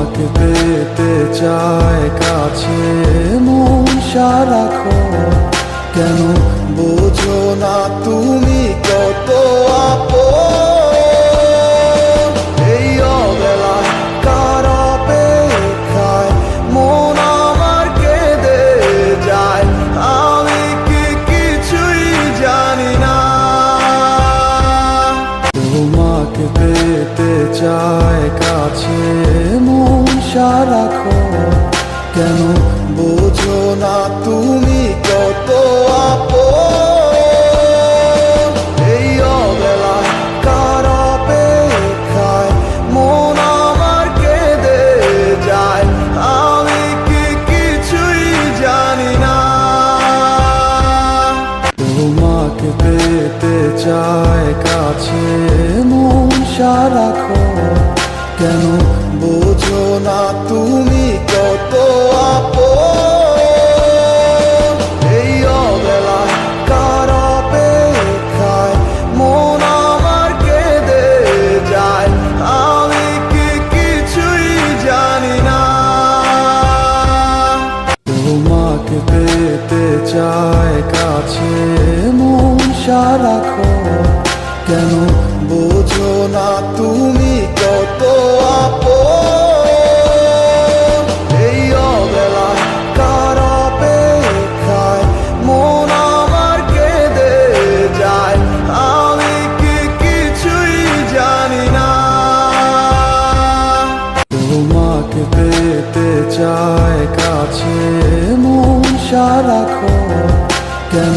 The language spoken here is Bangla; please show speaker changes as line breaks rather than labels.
তোমাকে পেতে চায় কাছে মন সারাক্ষণ, কেন বোঝো না তুমি কত আপন। এই অবেলায় কার অপেক্ষায় মন আমার কেঁদে যায়, আমি কি কিছুই জানি না। তোমাকে পেতে চায় কাছে মন সারাক্ষণ, কেন বোঝো না তুমি কত আপন। এই অবেলায় কার অপেক্ষায় মন আমার কেঁদে যায়, আমি কি কিছুই জানি না। তোমাকে পেতে চায় কাছে মন সারাক্ষণ, কেন বোঝো না তুমি কত আপন। এই অবেলায় কার অপেক্ষায় মন আমার কেঁদে যায়, আমি কি কিছুই জানি না। তোমাকে পেতে চায় কাছে মন সারাক্ষণ, কেন বোঝো না তুমি কত আপন। এই অবেলায় কার অপেক্ষায় মন আমার কেঁদে যায়, আমি কি কিছুই জানি না। তোমাকে পেতে চায় কাছে মন সারাক্ষণ, কেন